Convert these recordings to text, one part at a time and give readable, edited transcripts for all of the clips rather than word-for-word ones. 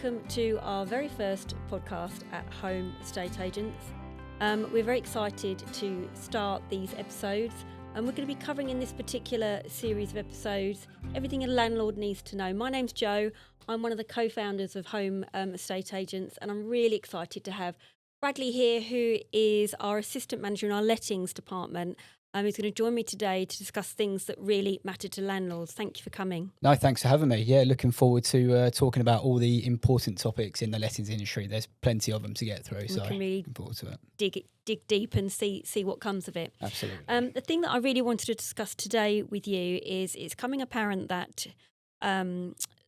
welcome to our very first podcast at Home Estate Agents. We're very excited to start these episodes, and we're going to be covering in this particular series of episodes everything a landlord needs to know. My name's Jo. I'm one of the co-founders of Home Estate Agents, and I'm really excited to have Bradley here, who is our assistant manager in our lettings department. He's going to join me today to discuss things that really matter to landlords. Thank you for coming. No, thanks for having me. Yeah, looking forward to talking about all the important topics in the lettings industry. There's plenty of them to get through, so can really looking forward to it. Dig deep and see what comes of it. Absolutely. The thing that I really wanted to discuss today with you is it's coming apparent that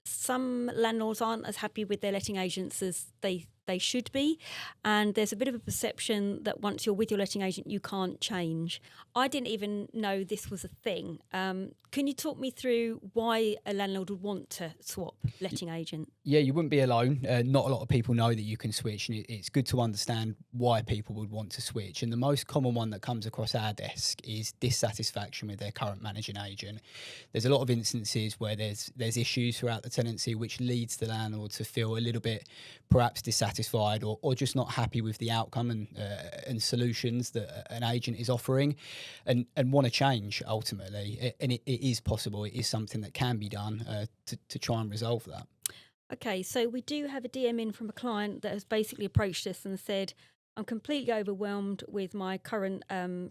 some landlords aren't as happy with their letting agents as they should be, and there's a bit of a perception that once you're with your letting agent you can't change. I didn't even know this was a thing. Can you talk me through why a landlord would want to swap letting agent? Yeah, you wouldn't be alone. Not a lot of people know that you can switch, and it's good to understand why people would want to switch. And the most common one that comes across our desk is dissatisfaction with their current managing agent. There's a lot of instances where there's issues throughout the tenancy, which leads the landlord to feel a little bit perhaps dissatisfied or just not happy with the outcome and solutions that an agent is offering, and want to change ultimately. And it is possible. It is something that can be done to try and resolve that. Okay, so we do have a DM in from a client that has basically approached us and said, I'm completely overwhelmed with my current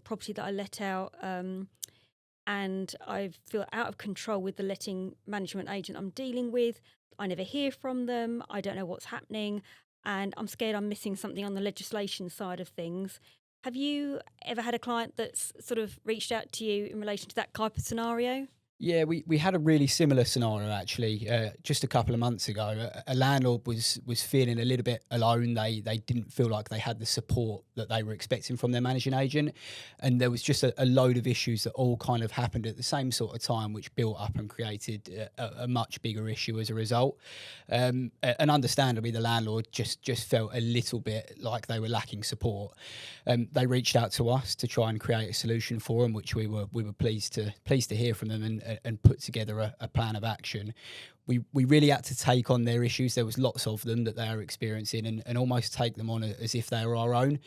property that I let out, and I feel out of control with the letting management agent I'm dealing with. I never hear from them. I don't know what's happening, and I'm scared I'm missing something on the legislation side of things. Have you ever had a client that's sort of reached out to you in relation to that type of scenario? Yeah, we had a really similar scenario actually just a couple of months ago. A landlord was feeling a little bit alone. They didn't feel like they had the support that they were expecting from their managing agent, and there was just a load of issues that all kind of happened at the same sort of time, which built up and created a much bigger issue as a result. And understandably, the landlord just felt a little bit like they were lacking support. They reached out to us to try and create a solution for them, which we were pleased to hear from them and put together a plan of action. We really had to take on their issues. There was lots of them that they are experiencing and almost take them on as if they were our own.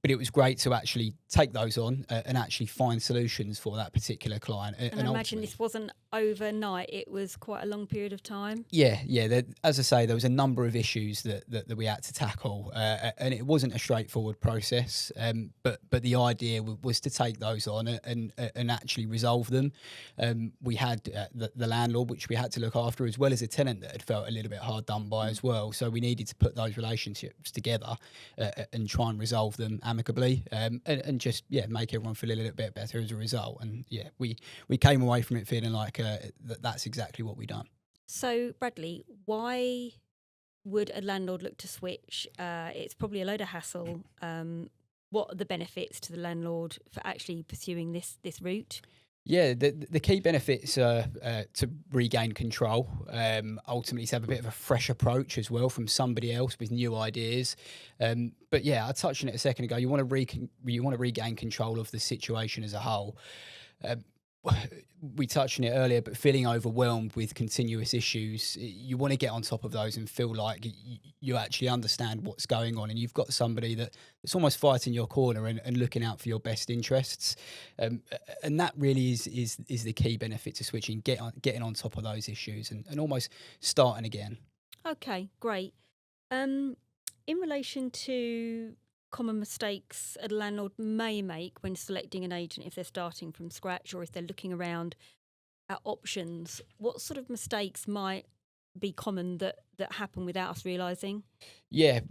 But it was great to actually take those on and actually find solutions for that particular client. And I imagine this wasn't overnight. It was quite a long period of time. Yeah. As I say, there was a number of issues that we had to tackle, and it wasn't a straightforward process. But the idea was to take those on and actually resolve them. We had the landlord, which we had to look after, as well as a tenant that had felt a little bit hard done by as well. So we needed to put those relationships together and try and resolve them amicably, and just make everyone feel a little bit better as a result. And we came away from it feeling like that's exactly what we done. So Bradley, why would a landlord look to switch? It's probably a load of hassle. What are the benefits to the landlord for actually pursuing this route? Yeah, the key benefits are to regain control, ultimately to have a bit of a fresh approach as well from somebody else with new ideas. But yeah, I touched on it a second ago. You want to regain control of the situation as a whole. We touched on it earlier, but feeling overwhelmed with continuous issues, you want to get on top of those and feel like you actually understand what's going on, and you've got somebody that's almost fighting your corner and looking out for your best interests. And that really is the key benefit to switching, getting on top of those issues and almost starting again. Okay, great. In relation to common mistakes a landlord may make when selecting an agent if they're starting from scratch or if they're looking around at options, what sort of mistakes might be common that happen without us realising? Yeah,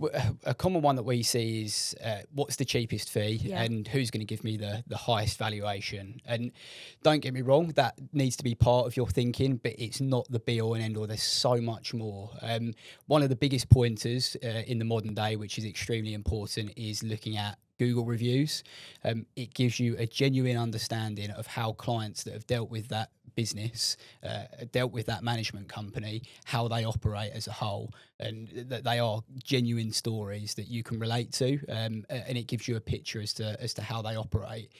a common one that we see is what's the cheapest fee and who's going to give me the highest valuation. And don't get me wrong, that needs to be part of your thinking, but it's not the be all and end all. There's so much more. One of the biggest pointers in the modern day, which is extremely important, is looking at Google reviews. It gives you a genuine understanding of how clients that have dealt with that business, dealt with that management company, how they operate as a whole, and that they are genuine stories that you can relate to, and it gives you a picture as to how they operate.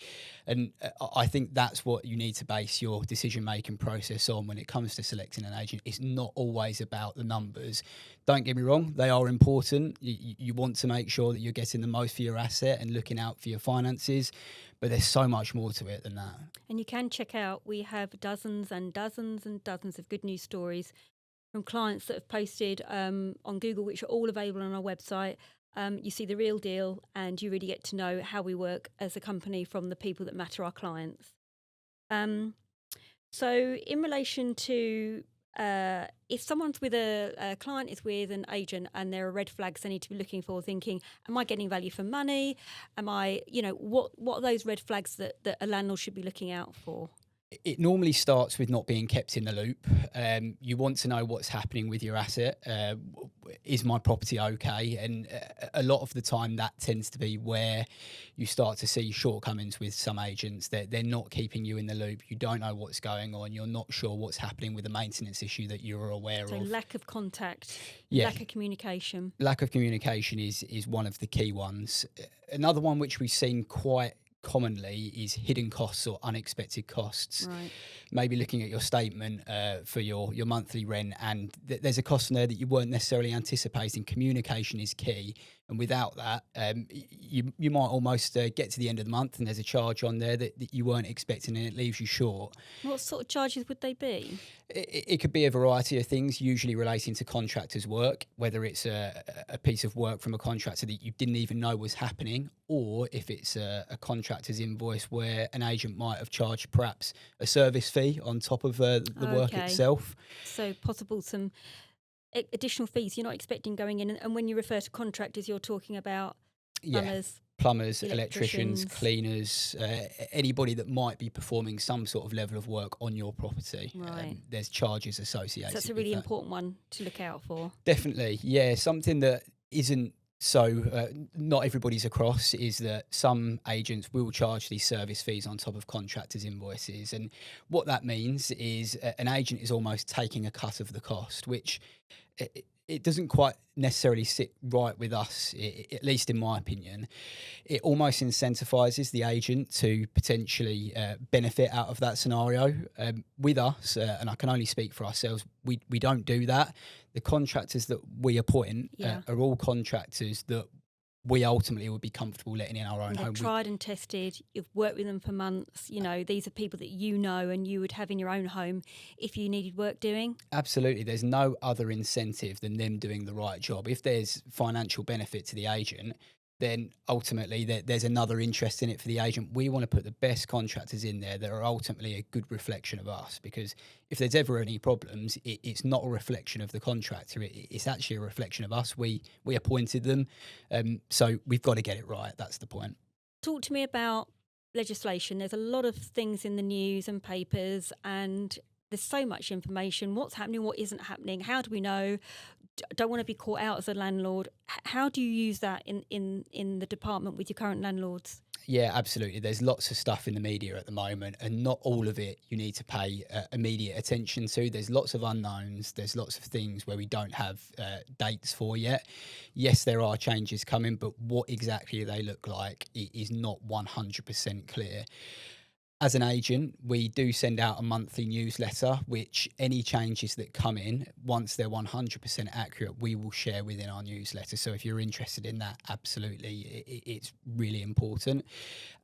And I think that's what you need to base your decision making process on when it comes to selecting an agent. It's not always about the numbers. Don't get me wrong, they are important. You want to make sure that you're getting the most for your asset and looking out for your finances, but there's so much more to it than that. And you can check out, we have dozens and dozens and dozens of good news stories from clients that have posted on Google, which are all available on our website. You see the real deal, and you really get to know how we work as a company from the people that matter, our clients. So in relation to if someone's with a client is with an agent and there are red flags they need to be looking for, thinking, am I getting value for money? Am I, what are those red flags that a landlord should be looking out for? It normally starts with not being kept in the loop. You want to know what's happening with your asset. Is my property okay? And a lot of the time that tends to be where you start to see shortcomings with some agents. They're not keeping you in the loop. You don't know what's going on. You're not sure what's happening with the maintenance issue that you're aware So of. lack of contact, Yeah. lack of communication. Lack of communication is one of the key ones. Another one which we've seen quite commonly is hidden costs or unexpected costs. Right. Maybe looking at your statement for your monthly rent, and there's a cost in there that you weren't necessarily anticipating. Communication is key, and without that, you might almost get to the end of the month and there's a charge on there that you weren't expecting, and it leaves you short. What sort of charges would they be? It could be a variety of things, usually relating to contractors' work, whether it's a piece of work from a contractor that you didn't even know was happening, or if it's a contractor's invoice where an agent might have charged perhaps a service fee on top of the work itself. So possible some additional fees you're not expecting going in. And when you refer to contractors, you're talking about plumbers, electricians, electricians. cleaners, anybody that might be performing some sort of level of work on your property. Right. There's charges associated. So that's a with really that. important one to look out for. Definitely, yeah. Something that isn't not everybody's across is that some agents will charge these service fees on top of contractors' invoices, and what that means is an agent is almost taking a cut of the cost, which it doesn't quite necessarily sit right with us, at least in my opinion. It almost incentivizes the agent to potentially benefit out of that scenario. With us, and I can only speak for ourselves, we don't do that. The contractors that we appoint are all contractors that we ultimately would be comfortable letting in our own home. Tried and tested. You've worked with them for months. These are people that you know and you would have in your own home if you needed work doing. Absolutely. There's no other incentive than them doing the right job. If there's financial benefit to the agent, then ultimately there's another interest in it for the agent. We want to put the best contractors in there that are ultimately a good reflection of us, because if there's ever any problems, it's not a reflection of the contractor. It's actually a reflection of us. We appointed them. So we've got to get it right. That's the point. Talk to me about legislation. There's a lot of things in the news and papers, and there's so much information. What's happening, what isn't happening? How do we know? Don't want to be caught out as a landlord. How do you use that in the department with your current landlords? Yeah, absolutely. There's lots of stuff in the media at the moment, and not all of it you need to pay immediate attention to. There's lots of unknowns. There's lots of things where we don't have dates for yet. Yes, there are changes coming, but what exactly they look like is not 100% clear. As an agent, we do send out a monthly newsletter, which any changes that come in, once they're 100% accurate, we will share within our newsletter. So if you're interested in that, absolutely, it's really important.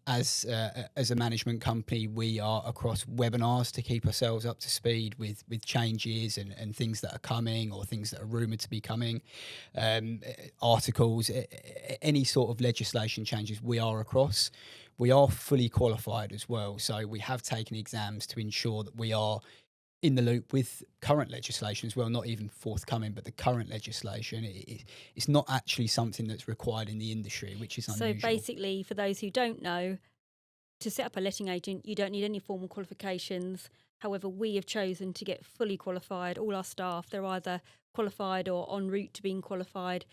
As a management company, we are across webinars to keep ourselves up to speed with changes and things that are coming or things that are rumoured to be coming, articles, any sort of legislation changes we are across. We are fully qualified as well, so we have taken exams to ensure that we are in the loop with current legislation as well, not even forthcoming, but the current legislation. It's not actually something that's required in the industry, which is unusual. So basically, for those who don't know, to set up a letting agent, you don't need any formal qualifications. However, we have chosen to get fully qualified. All our staff, they're either qualified or en route to being qualified.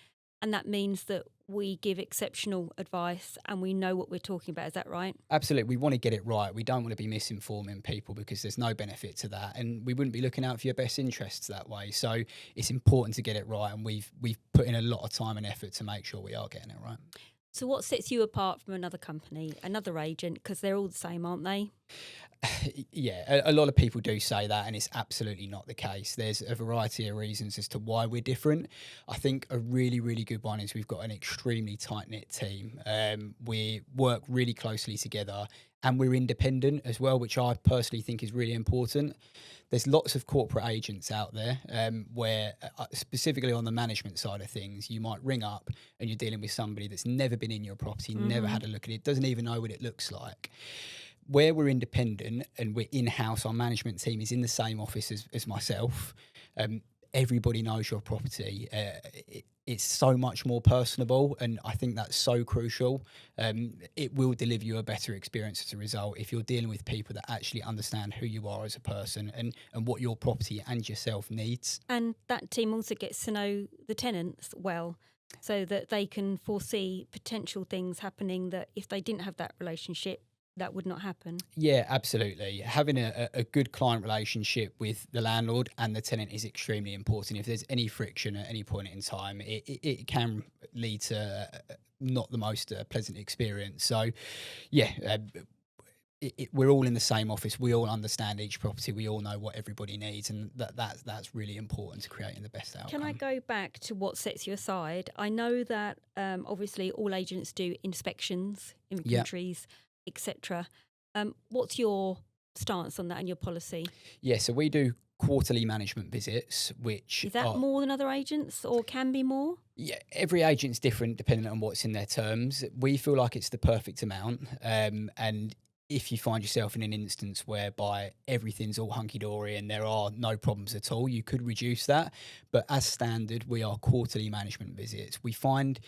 And that means that we give exceptional advice and we know what we're talking about. Is that right? Absolutely. We want to get it right. We don't want to be misinforming people because there's no benefit to that. And we wouldn't be looking out for your best interests that way. So it's important to get it right. And we've put in a lot of time and effort to make sure we are getting it right. So what sets you apart from another company, another agent? Because they're all the same, aren't they? Yeah, a lot of people do say that, and it's absolutely not the case. There's a variety of reasons as to why we're different. I think a really, really good one is we've got an extremely tight knit team. We work really closely together, and we're independent as well, which I personally think is really important. There's lots of corporate agents out there where, specifically on the management side of things, you might ring up and you're dealing with somebody that's never been in your property, never had a look at it, doesn't even know what it looks like. Where we're independent and we're in-house, our management team is in the same office as myself. Everybody knows your property. It's so much more personable, and I think that's so crucial. It will deliver you a better experience as a result if you're dealing with people that actually understand who you are as a person and what your property and yourself needs. And that team also gets to know the tenants well, so that they can foresee potential things happening that if they didn't have that relationship, that would not happen. Yeah, absolutely. Having a good client relationship with the landlord and the tenant is extremely important. If there's any friction at any point in time, it can lead to not the most pleasant experience. So, yeah, we're all in the same office. We all understand each property. We all know what everybody needs, and that's really important to creating the best outcome. Can I go back to what sets you aside? I know that obviously all agents do inspections, inventories, etc. What's your stance on that and your policy? Yeah, so we do quarterly management visits, which is that more than other agents or can be more? Yeah, every agent's different depending on what's in their terms. We feel like it's the perfect amount, and if you find yourself in an instance whereby everything's all hunky-dory and there are no problems at all, you could reduce that. But as standard, we are quarterly management visits. We find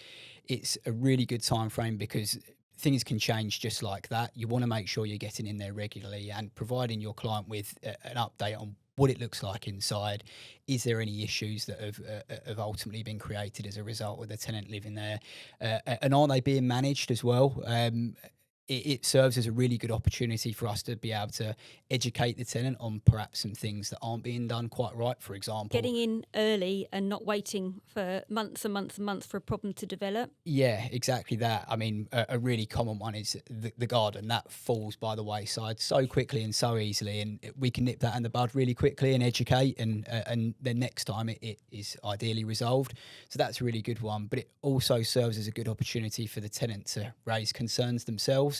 it's a really good time frame because things can change just like that. You want to make sure you're getting in there regularly and providing your client with an update on what it looks like inside. Is there any issues that have ultimately been created as a result of the tenant living there? And are they being managed as well? It serves as a really good opportunity for us to be able to educate the tenant on perhaps some things that aren't being done quite right, for example. Getting in early and not waiting for months and months and months for a problem to develop. Yeah, exactly that. I mean, a really common one is the garden. That falls by the wayside so quickly and so easily, and we can nip that in the bud really quickly and educate, and then next time it is ideally resolved. So that's a really good one. But it also serves as a good opportunity for the tenant to raise concerns themselves.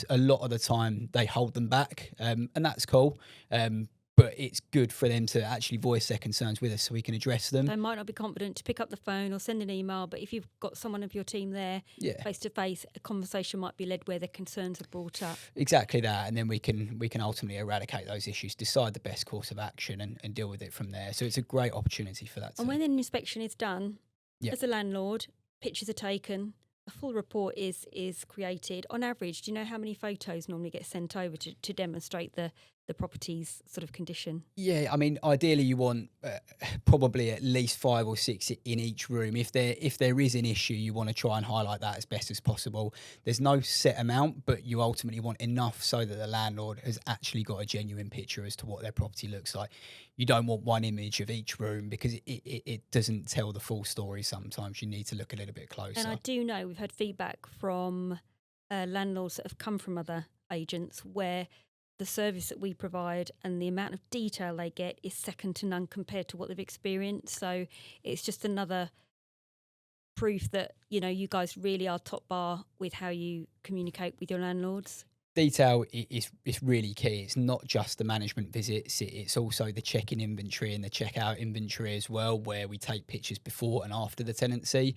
A lot of the time they hold them back, and that's cool. But it's good for them to actually voice their concerns with us so we can address them. They might not be confident to pick up the phone or send an email, but if you've got someone of your team there face to face, a conversation might be led where their concerns are brought up. Exactly that, and then we can ultimately eradicate those issues, decide the best course of action, and deal with it from there. So it's a great opportunity for that. And when an inspection is done, as a landlord, pictures are taken, a full report is created. On average, do you know how many photos normally get sent over to demonstrate the property's sort of condition? Yeah, I mean, ideally you want probably at least 5 or 6 in each room. If there is an issue, you want to try and highlight that as best as possible. There's no set amount, but you ultimately want enough so that the landlord has actually got a genuine picture as to what their property looks like. You don't want one image of each room because it doesn't tell the full story. Sometimes you need to look a little bit closer. And I do know we've had feedback from landlords that have come from other agents where the service that we provide and the amount of detail they get is second to none compared to what they've experienced. So it's just another proof that, you guys really are top bar with how you communicate with your landlords. Detail is really key. It's not just the management visits, it's also the check-in inventory and the check-out inventory as well, where we take pictures before and after the tenancy.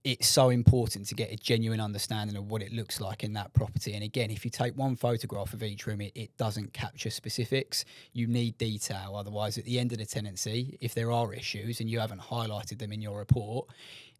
It's so important to get a genuine understanding of what it looks like in that property. And again, if you take one photograph of each room, it doesn't capture specifics. You need detail. Otherwise, at the end of the tenancy, if there are issues and you haven't highlighted them in your report,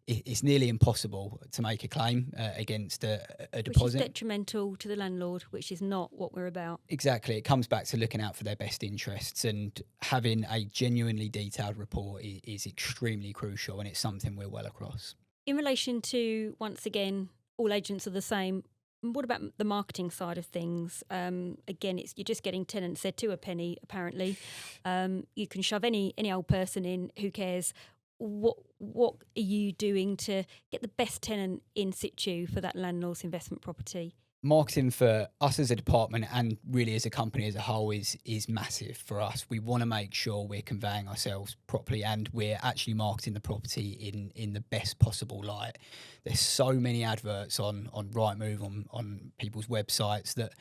it's nearly impossible to make a claim against a Which is deposit. detrimental to the landlord, which is not what we're about. Exactly. It comes back to looking out for their best interests, and having a genuinely detailed report is extremely crucial, and it's something we're well across. In relation to, once again, all agents are the same. What about the marketing side of things? Again, you're just getting tenants there to a penny, apparently. You can shove any old person in, who cares? What are you doing to get the best tenant in situ for that landlord's investment property? Marketing for us as a department and really as a company as a whole is massive for us. We want to make sure we're conveying ourselves properly and we're actually marketing the property in the best possible light. There's so many adverts on Rightmove, on people's websites that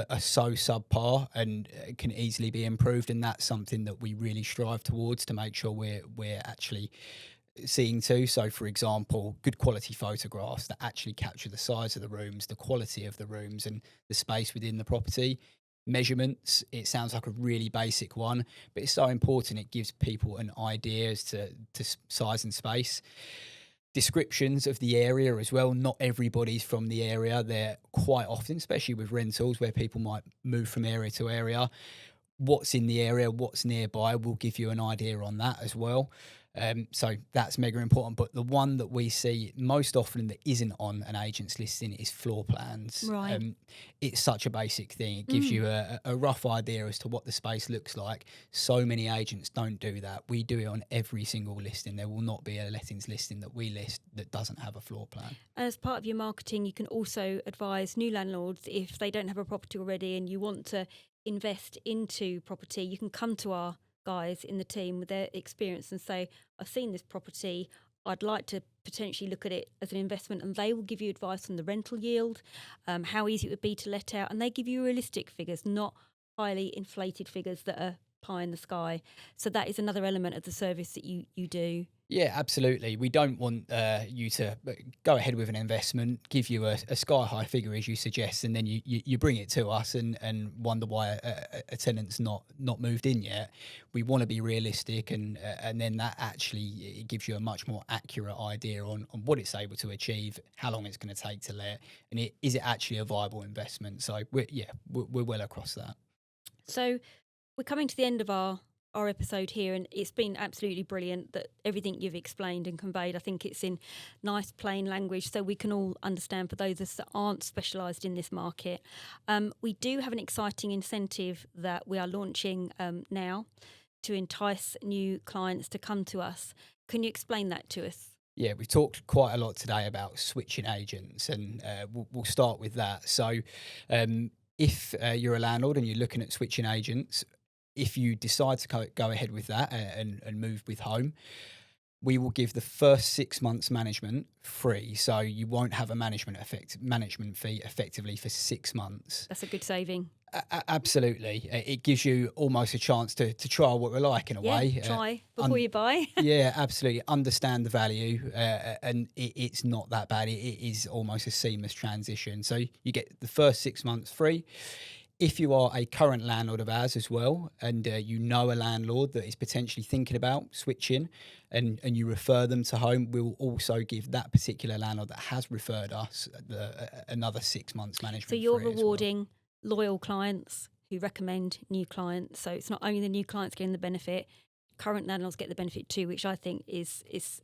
are so subpar and can easily be improved, and that's something that we really strive towards to make sure we're actually seeing to. So, for example, good quality photographs that actually capture the size of the rooms, the quality of the rooms, and the space within the property. Measurements, it sounds like a really basic one, but it's so important. It gives people an idea as to size and space. Descriptions of the area as well. Not everybody's from the area. They're quite often, especially with rentals where people might move from area to area. What's in the area, what's nearby, will give you an idea on that as well. So that's mega important. But the one that we see most often that isn't on an agent's listing is floor plans. Right. It's such a basic thing. It gives you a rough idea as to what the space looks like. So many agents don't do that. We do it on every single listing. There will not be a lettings listing that we list that doesn't have a floor plan. As part of your marketing, you can also advise new landlords, if they don't have a property already and you want to invest into property, you can come to our guys in the team with their experience and say, I've seen this property, I'd like to potentially look at it as an investment, and they will give you advice on the rental yield, how easy it would be to let out, and they give you realistic figures, not highly inflated figures that are pie in the sky. So that is another element of the service that you do. Yeah, absolutely. We don't want you to go ahead with an investment, give you a sky high figure as you suggest, and then you bring it to us and wonder why a tenant's not moved in yet. We want to be realistic, and then that actually it gives you a much more accurate idea on what it's able to achieve, how long it's going to take to let, and is it actually a viable investment. So we're well across that. So we're coming to the end of our episode here, and it's been absolutely brilliant that everything you've explained and conveyed. I think it's in nice plain language so we can all understand, for those of us that aren't specialised in this market. We do have an exciting incentive that we are launching now to entice new clients to come to us. Can you explain that to us? Yeah, we've talked quite a lot today about switching agents, and we'll start with that. So if you're a landlord and you're looking at switching agents, if you decide to go ahead with that and move with home, we will give the first 6 months management free. So you won't have a management fee effectively for 6 months. That's a good saving. Absolutely. It gives you almost a chance to trial what we're like in a way. Try before you buy. Yeah, absolutely. Understand the value, and it's not that bad. It is almost a seamless transition. So you get the first 6 months free. If you are a current landlord of ours as well, and you know a landlord that is potentially thinking about switching, and you refer them to home, we'll also give that particular landlord that has referred us another 6 months management. So you're rewarding loyal clients who recommend new clients. So it's not only the new clients getting the benefit, current landlords get the benefit too, which I think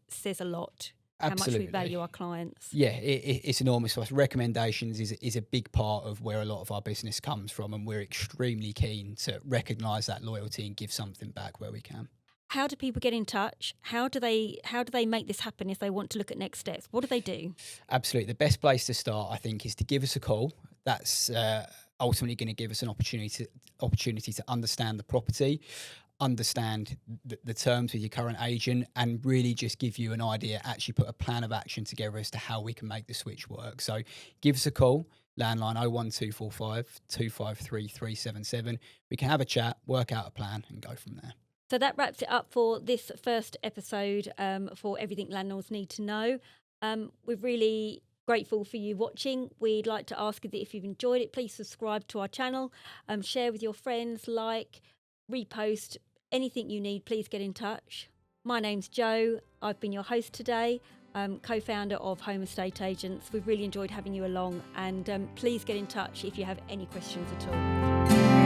says a lot. Absolutely. How much we value our clients. Yeah, it's enormous for us. Recommendations is a big part of where a lot of our business comes from, and we're extremely keen to recognise that loyalty and give something back where we can. How do people get in touch? How do they make this happen if they want to look at next steps? What do they do? Absolutely. The best place to start, I think, is to give us a call. That's ultimately going to give us an opportunity to understand the property, understand the terms with your current agent, and really just give you an idea, actually put a plan of action together as to how we can make the switch work. So give us a call, landline 01245 253 377. We can have a chat, work out a plan and go from there. So that wraps it up for this first episode for Everything Landlords Need to Know. We're really grateful for you watching. We'd like to ask you that if you've enjoyed it, please subscribe to our channel, share with your friends, like, repost, anything you need, please get in touch. My name's Jo. I've been your host today. co-founder of Home Estate Agents. We've really enjoyed having you along, and please get in touch if you have any questions at all.